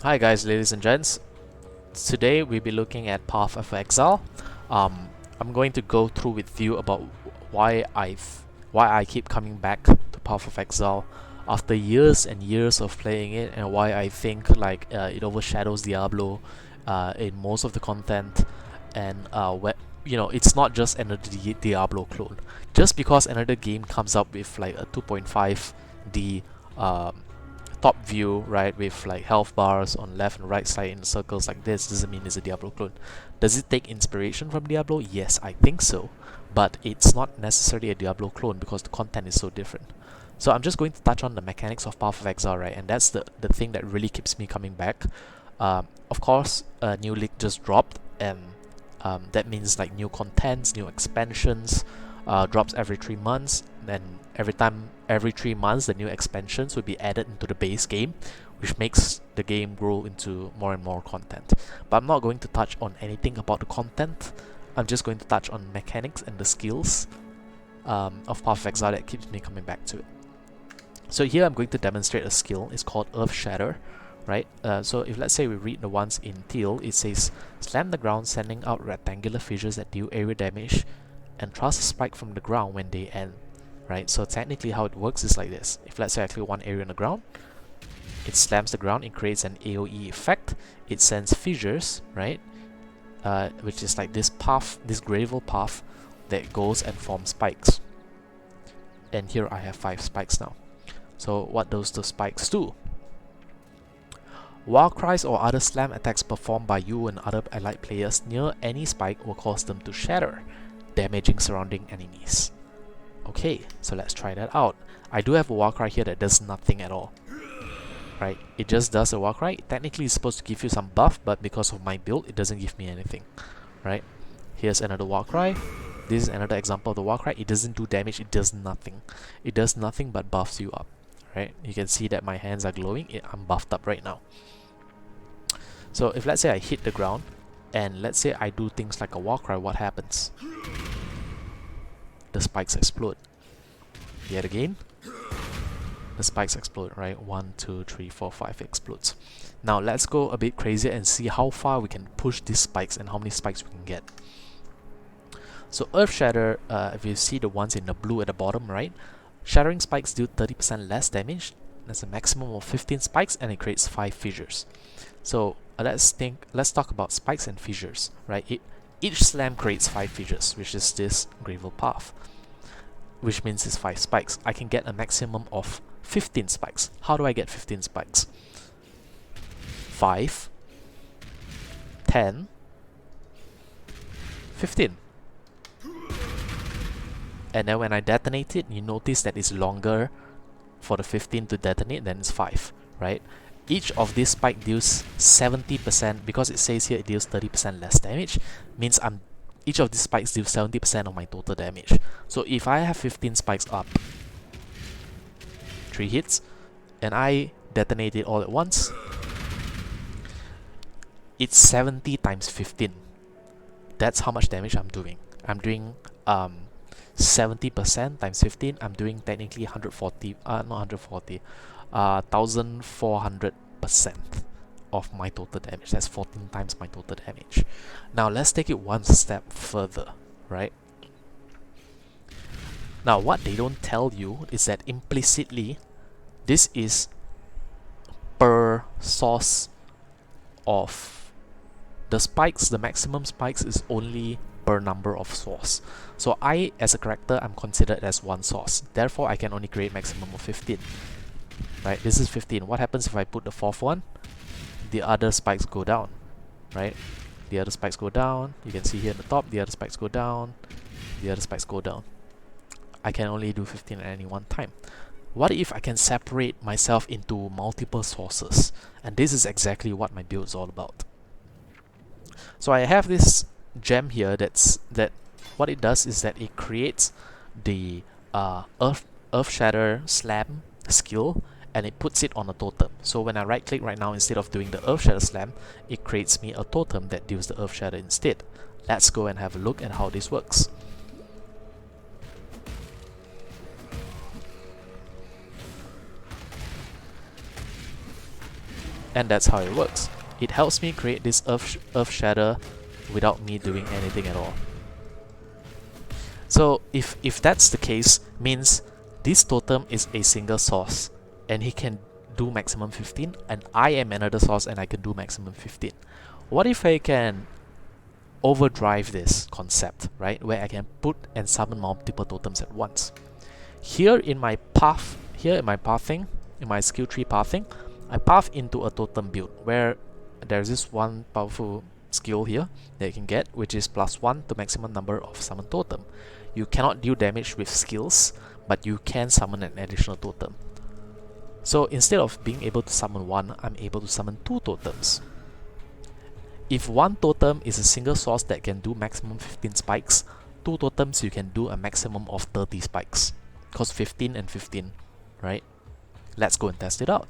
Hi guys, ladies and gents. Today we'll be looking at Path of Exile. I'm going to go through with you about why I keep coming back to Path of Exile after years and years of playing it, and why I think it overshadows Diablo in most of the content, and it's not just another Diablo clone. Just because another game comes up with like a 2.5D top view, right, with like health bars on left and right side in circles like this, doesn't mean it's a Diablo clone. Does it take inspiration from Diablo? Yes, I think so, but it's not necessarily a Diablo clone because the content is so different. So I'm just going to touch on the mechanics of Path of Exile, right, and that's the thing that really keeps me coming back. Of course, a new league just dropped, and that means like new contents, new expansions, drops every 3 months, and every 3 months the new expansions will be added into the base game, which makes the game grow into more and more content. But I'm not going to touch on anything about the content. I'm just going to touch on mechanics and the skills of Path of Exile that keeps me coming back to it. So here I'm going to demonstrate a skill. It's called Earthshatter, right? So if let's say we read the ones in teal, it says slam the ground, sending out rectangular fissures that deal area damage, and thrust a spike from the ground when they end, right? So technically how it works is like this. If let's say I click one area on the ground, it slams the ground, it creates an AoE effect, it sends fissures, right? Which is like this path, this gravel path that goes and forms spikes. And here I have 5 spikes now. So what does the spikes do? War cries or other slam attacks performed by you and other allied players near any spike will cause them to shatter, damaging surrounding enemies. Okay, so let's try that out. I do have a war cry here that does nothing at all. Right, it just does a war cry. Technically it's supposed to give you some buff, but because of my build, it doesn't give me anything. Right, here's another war cry. This is another example of the war cry. It doesn't do damage, it does nothing. It does nothing but buffs you up. Right, you can see that my hands are glowing. I'm buffed up right now. So if let's say I hit the ground, and let's say I do things like a war cry, what happens? The spikes explode. Yet again, the spikes explode, right? 1, 2, 3, 4, 5 explodes. Now let's go a bit crazier and see how far we can push these spikes and how many spikes we can get. So Earthshatter, if you see the ones in the blue at the bottom right, shattering spikes do 30% less damage. That's a maximum of 15 spikes, and it creates 5 fissures. So let's talk about spikes and fissures, right? Each slam creates 5 fissures, which is this gravel path, which means it's 5 spikes. I can get a maximum of 15 spikes. How do I get 15 spikes? 5, 10, 15. And then when I detonate it, you notice that it's longer for the 15 to detonate than it's 5, right? Each of these spike deals 70%, because it says here it deals 30% less damage, means each of these spikes deals 70% of my total damage. So if I have 15 spikes up, 3 hits, and I detonate it all at once, it's 70 times 15. That's how much damage I'm doing. I'm doing 70% times 15. I'm doing technically 140, not 140, 1400% of my total damage. That's 14 times my total damage. Now let's take it one step further, right? Now what they don't tell you is that implicitly this is per source of the spikes. The maximum spikes is only per number of source. So I, as a character, I'm considered as one source. Therefore I can only create maximum of 15. Right, this is 15. What happens if I put the 4th one? The other spikes go down, right? The other spikes go down. You can see here at the top, the other spikes go down. The other spikes go down. I can only do 15 at any one time. What if I can separate myself into multiple sources? And this is exactly what my build is all about. So I have this gem here that what it does is that it creates the Earthshatter Slam skill, and it puts it on a totem. So when I right click right now, instead of doing the Earthshatter Slam, it creates me a totem that deals the Earthshatter instead. Let's go and have a look at how this works. And that's how it works. It helps me create this Earthshatter without me doing anything at all. So if that's the case, means this totem is a single source and he can do maximum 15, and I am another source and I can do maximum 15. What if I can overdrive this concept, right? Where I can put and summon multiple totems at once. Here in my path, in my skill tree pathing, I path into a totem build where there's this one powerful skill here that you can get, which is +1 to maximum number of summon totem. You cannot deal damage with skills, but you can summon an additional totem. So instead of being able to summon one, I'm able to summon 2 totems. If one totem is a single source that can do maximum 15 spikes, 2 totems you can do a maximum of 30 spikes. Because 15 and 15, right? Let's go and test it out.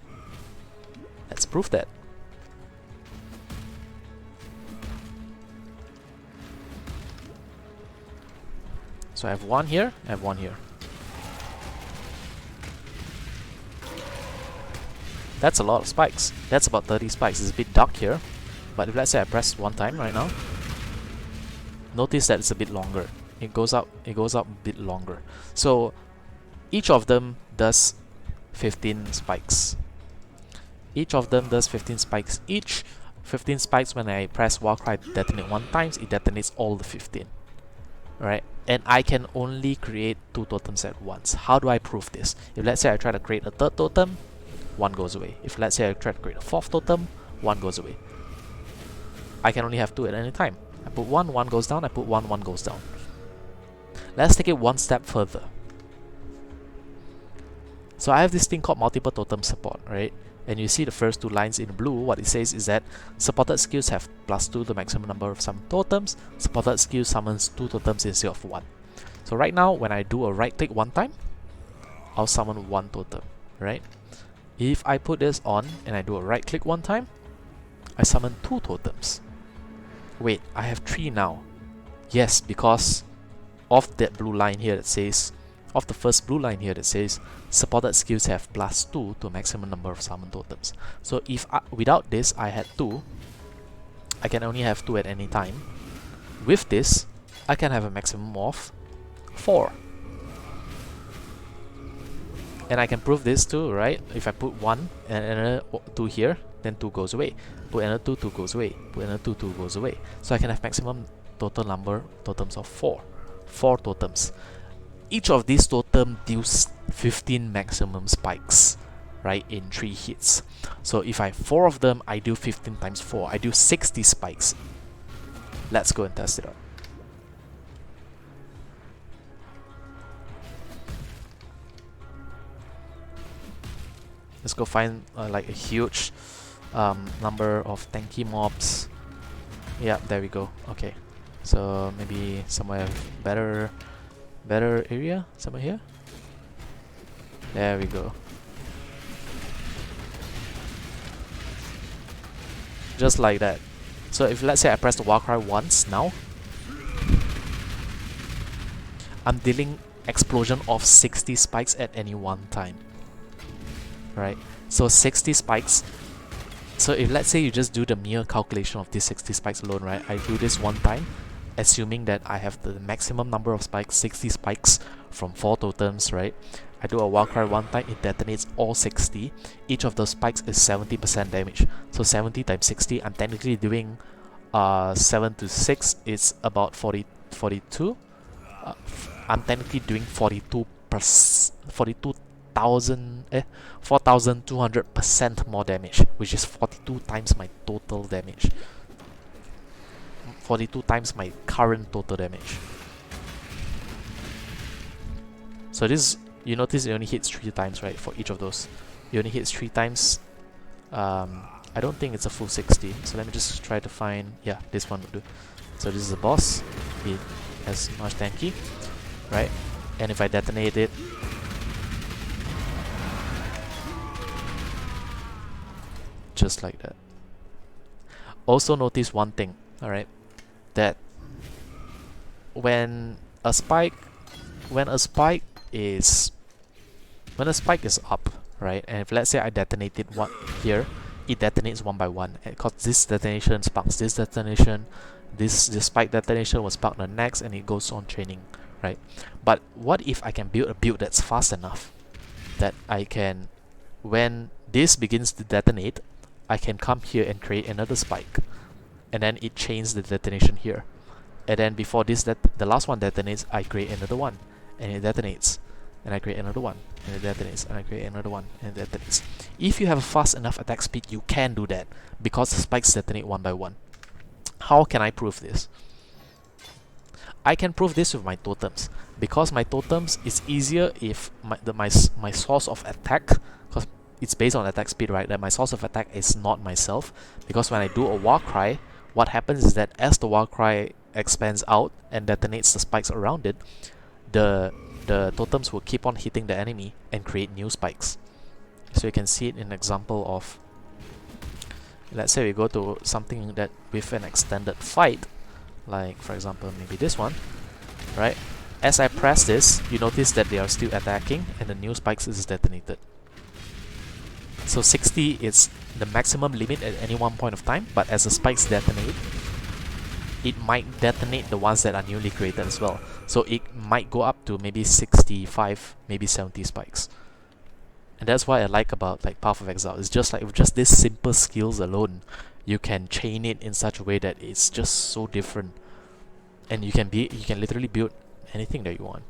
Let's prove that. So I have one here, I have one here. That's a lot of spikes. That's about 30 spikes. It's a bit dark here. But if let's say I press one time right now, notice that it's a bit longer. It goes up a bit longer. So each of them does 15 spikes. Each of them does 15 spikes. Each 15 spikes, when I press Warcry detonate one times, it detonates all the 15. Right? And I can only create 2 totems at once. How do I prove this? If let's say I try to create a 3rd totem, 1 goes away. If let's say I try to create a 4th totem, 1 goes away. I can only have 2 at any time. I put 1, 1 goes down, I put 1, 1 goes down. Let's take it one step further. So I have this thing called multiple totem support, right? And you see the first 2 lines in blue. What it says is that supported skills have +2 the maximum number of summon totems. Supported skill summons 2 totems instead of 1. So right now, when I do a right click one time, I'll summon 1 totem, right? If I put this on and I do a right click one time, I summon 2 totems. Wait, I have 3 now. Yes, because of that blue line here that says, of the first blue line here that says supported skills have +2 to maximum number of summon totems. So if without this I had 2, I can only have 2 at any time. With this, I can have a maximum of 4. And I can prove this too, right? If I put 1 and another 2 here, then 2 goes away. Put another 2, 2 goes away. Put another 2, 2 goes away. So I can have maximum total number totems of 4. 4 totems. Each of these totems deals 15 maximum spikes, right, in 3 hits. So if I have 4 of them, I do 15 times 4. I do 60 spikes. Let's go and test it out. Let's go find like a huge number of tanky mobs. Yeah, there we go. Okay, so maybe somewhere better area, somewhere here. There we go. Just like that. So if let's say I press the Warcry once now, I'm dealing explosion of 60 spikes at any one time. Right? So 60 spikes. So if let's say you just do the mere calculation of these 60 spikes alone, right? I do this one time, assuming that I have the maximum number of spikes, 60 spikes from 4 totems, right? I do a Warcry one time, it detonates all 60. Each of those spikes is 70% damage. So 70 times 60, I'm technically doing 7 to 6, it's about 42. I'm technically doing 4,200% more damage, which is 42 times my total damage. 42 times my current total damage. So this, you notice it only hits 3 times, right? For each of those, it only hits 3 times. I don't think it's a full 60. So let me just try to find. Yeah, this one would do. So this is a boss. It has much tanky, right? And if I detonate it, just like that. Also notice one thing, alright, that when a spike is up, right, and if let's say I detonated one here, it detonates one by one, because this detonation sparks this detonation, this spike detonation will spark the next, and it goes on chaining, right? But what if I can build a build that's fast enough that I can, when this begins to detonate, I can come here and create another spike, and then it chains the detonation here, and then before this, the last one detonates, I create another one, and it detonates, and I create another one, and it detonates, and I create another one, and it detonates. If you have a fast enough attack speed, you can do that, because the spikes detonate one by one. How can I prove this? I can prove this with my totems, because my totems is easier if my source of attack, because it's based on attack speed, right? That my source of attack is not myself, because when I do a war cry, what happens is that as the war cry expands out and detonates the spikes around it, the totems will keep on hitting the enemy and create new spikes. So you can see it in an example of, let's say we go to something that with an extended fight, like for example maybe this one, right? As I press this, you notice that they are still attacking and the new spikes is detonated. So 60 is the maximum limit at any one point of time, but as the spikes detonate, it might detonate the ones that are newly created as well. So it might go up to maybe 65, maybe 70 spikes. And that's what I like about like Path of Exile. It's just like with just these simple skills alone, you can chain it in such a way that it's just so different. And you can literally build anything that you want.